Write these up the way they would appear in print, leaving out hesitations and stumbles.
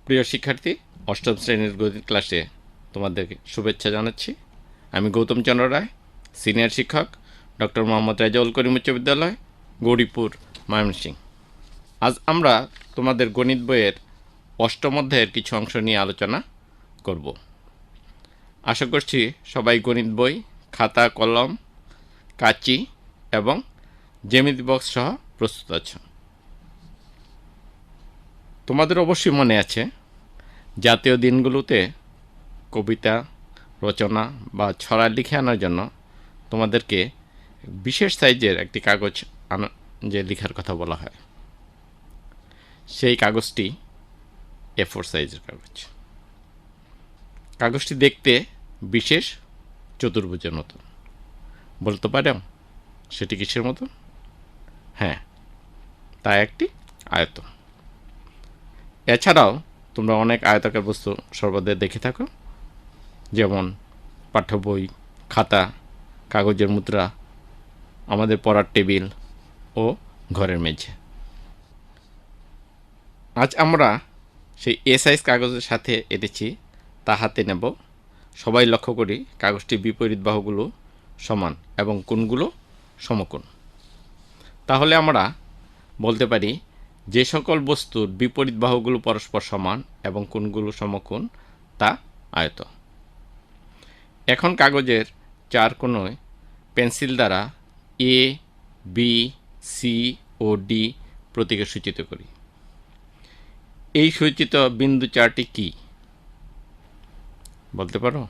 প্রিয় শিক্ষার্থী, অষ্টম শ্রেণীর গণিত ক্লাসে তোমাদেরকে শুভেচ্ছা জানাচ্ছি। আমি গৌতম চন্দ্র রায়, সিনিয়র শিক্ষক, ডক্টর মোহাম্মদ রেজাউল করিম উচ্চ বিদ্যালয়, গৌরীপুর, ময়মনসিংহ। আজ আমরা তোমাদের গণিত বইয়ের অষ্টম অধ্যায়ের কিছু অংশ নিয়ে আলোচনা করব। আশা করছি সবাই গণিত বই, খাতা, কলম, কাঁচি এবং জ্যামিতি বক্স সহ প্রস্তুত আছো। তোমাদের অবশ্যই মনে আছে জাতীয় দিনগুলোতে কবিতা রচনা বা ছড়া লিখে আনার জন্য তোমাদেরকে বিশেষ সাইজের একটি কাগজ যে লেখার কথা বলা হয়, সেই কাগজটি A4 সাইজের কাগজ। কাগজটি দেখতে বিশেষ চতুর্ভুজের মতো। বলতে পারো সেটি কিসের মতো? হ্যাঁ, তা একটি আয়ত। এছাড়াও তোমরা অনেক আয়তাকার বস্তু সর্বদা দেখে থাকো, যেমন পাঠ্য বই, খাতা, কাগজের মুদ্রা, আমাদের পড়ার টেবিল ও ঘরের মেঝে। আজ আমরা সেই এ সাইজ কাগজের সাথে এঁটেছি, তা হাতে নেব। সবাই লক্ষ্য করি কাগজটির বিপরীত বাহুগুলো সমান এবং কোণগুলো সমকোণ। তাহলে আমরা বলতে পারি যে সকল বস্তুর বিপরীত বাহুগুলো পরস্পর সমান এবং কোণগুলো সমকোণ তা আয়ত। এখন কাগজের চার কোণে পেন্সিল দ্বারা এ, বি, সি ও ডি প্রতীকে সূচিত করি। এই সূচিত বিন্দু চারটি কি বলতে পারো?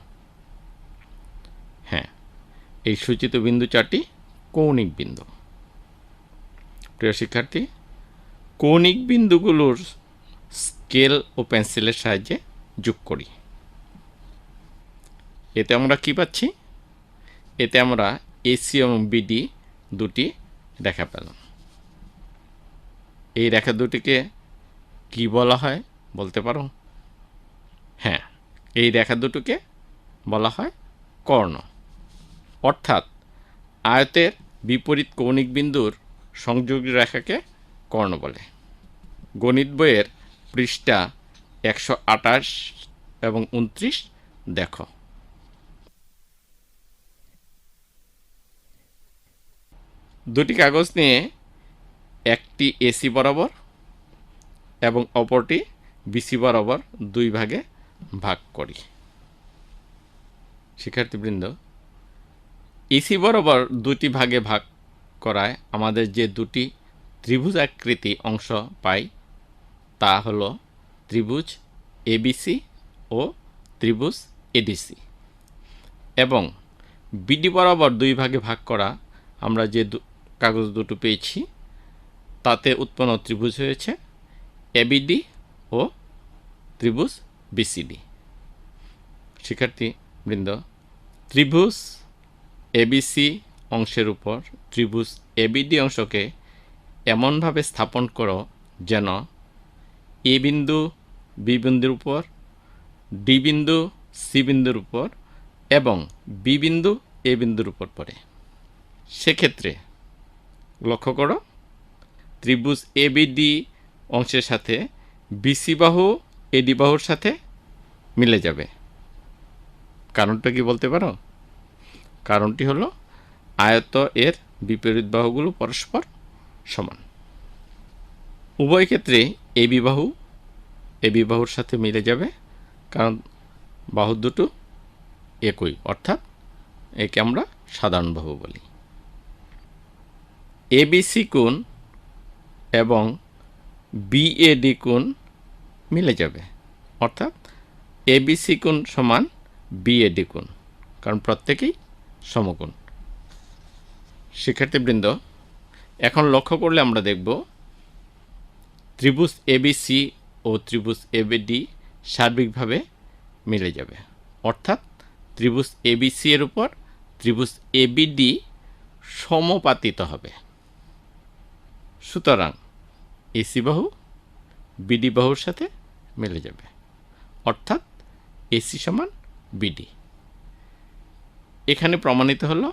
হ্যাঁ, এই সূচিত বিন্দু চারটি কৌণিক বিন্দু। প্রিয় শিক্ষার্থী, কৌণিক বিন্দুগুলোর স্কেল ও পেন্সিলের সাহায্যে যোগ করি। এতে আমরা কি পাচ্ছি? এতে আমরা এসি এবং বিডি দুটি রেখা পেলাম। এই রেখা দুটিকে কি বলা হয় বলতে পারো? হ্যাঁ, এই রেখা দুটোকে বলা হয় কর্ণ। অর্থাৎ আয়তের বিপরীত কৌণিক বিন্দুর সংযোগী রেখাকে কর্ণ বলে। গণিত বইয়ের পৃষ্ঠা 128 এবং 29 দেখো। দুটি কাগজ নিয়ে একটি এসি বরাবর এবং অপরটি বিসি বরাবর দুই ভাগে ভাগ করি। শিক্ষার্থীবৃন্দ, এসি বরাবর দুটি ভাগে ভাগ করায় আমাদের যে দুটি ত্রিভুজ আকৃতি অংশ পাই তা হলো ত্রিভুজ এবিসি ও ত্রিভুজ এডিসি। এবং বিডি বরাবর দুই ভাগে ভাগ করা আমরা যে কাগজ দুটো পেয়েছি তাতে উৎপন্ন ত্রিভুজ হয়েছে এবিডি ও ত্রিভুজ বিসিডি। শিক্ষার্থীবৃন্দ, ত্রিভুজ এবিসি অংশের উপর ত্রিভুজ এবিডি অংশকে এমনভাবে স্থাপন করো যেন এ বিন্দু বি বিন্দুর উপর, ডি বিন্দু সি বিন্দুর উপর এবং বি বিন্দু এ বিন্দুর উপর পড়ে। সেক্ষেত্রে লক্ষ্য করো, ত্রিভুজ এবিডি অংশের সাথে বিসি বাহু এডি বাহুর সাথে মিলে যাবে। কারণটা কি বলতে পারো? কারণটি হলো আয়ত এর বিপরীত বাহুগুলো পরস্পর সমান। উভয় ক্ষেত্রে এবি বাহুর সাথে মিলে যাবে, কারণ বাহু দুটো একই, অর্থাৎ একে আমরা সাধারণ বাহু বলি। এবিসি কোণ এবং বিএডি কোণ মিলে যাবে, অর্থাৎ এবিসি কোণ সমান বিএডি কোণ, কারণ প্রত্যেকেই সমকোণ। শিক্ষার্থীবৃন্দ, এখন লক্ষ্য করলে আমরা দেখব ত্রিভুজ এবিসি ও ত্রিভুজ এবিডি সার্বিকভাবে মিলে যাবে, অর্থাৎ ত্রিভুজ এবিসি এর উপর ত্রিভুজ এবিডি সমানুপাতিত হবে। সুতরাং এসি বাহু বিডি বাহুর সাথে মিলে যাবে, অর্থাৎ এসি সমান বিডি। এখানে প্রমাণিত হলো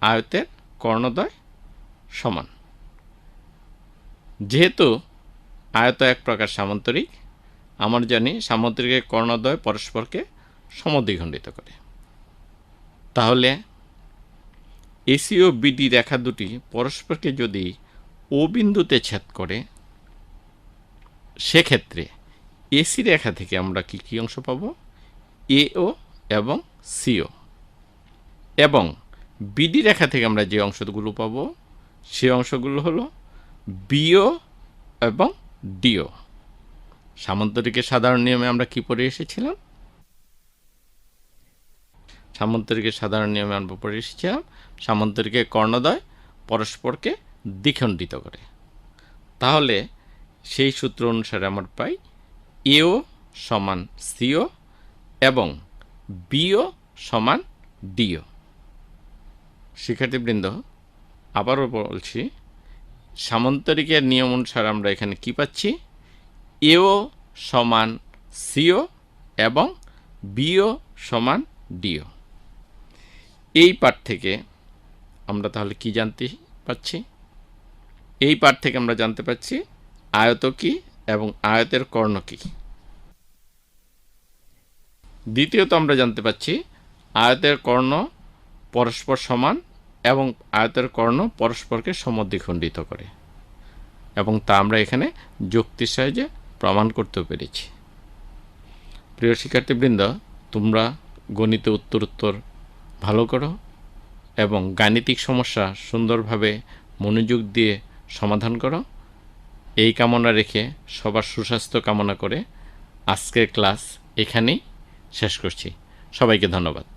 আয়তের কর্ণদ্বয় সমান। যেহেতু আয়ত এক প্রকার সামান্তরিক, আমরা জানি সামুদ্রিকের কর্ণদ্বয় পরস্পরকে সমদ্বিখণ্ডিত করে। তাহলে এসি ও বিডি রেখা দুটি পরস্পরকে যদি ও বিন্দুতে ছেদ করে, সেক্ষেত্রে এসি রেখা থেকে আমরা কি কি অংশ পাব? এও এবং সিও। এবং বিডি রেখা থেকে আমরা যে অংশগুলো পাব সে অংশগুলো হলো বিও এবং ডিও। সামান্তরিকের সাধারণ নিয়মে আমরা কি পড়ে এসেছিলাম? সামান্তরিকের সাধারণ নিয়মে আমরা পড়ে এসেছিলাম সামান্তরিকের কর্ণদ্বয় পরস্পরকে দ্বিখণ্ডিত করে। তাহলে সেই সূত্র অনুসারে আমরা পাই এও সমান সিও এবং বিও সমান ডিও। শিক্ষার্থীবৃন্দ, আবারও বলছি, সামান্তরিকের নিয়ম অনুসারে আমরা এখানে কি পাচ্ছি? এও সমান সিও এবং বিও সমান ডিও। এই পাঠ থেকে আমরা তাহলে কি জানতে পাচ্ছি? এই পাঠ থেকে আমরা জানতে পাচ্ছি আয়ত কি এবং আয়তের কর্ণ কি। দ্বিতীয়ত আমরা জানতে পাচ্ছি আয়তের কর্ণ পরস্পর সমান এবং আয়তের কর্ণ পরস্পরকে সমদ্বিখণ্ডিত করে, এবং তা আমরা এখানে যুক্তির সাহায্যে প্রমাণ করতে পেরেছি। প্রিয় শিক্ষার্থীবৃন্দ, তোমরা গণিতে উত্তর ভালো করো এবং গাণিতিক সমস্যা সুন্দরভাবে মনোযোগ দিয়ে সমাধান করো, এই কামনা রেখে সবার সুস্বাস্থ্য কামনা করে আজকের ক্লাস এখানেই শেষ করছি। সবাইকে ধন্যবাদ।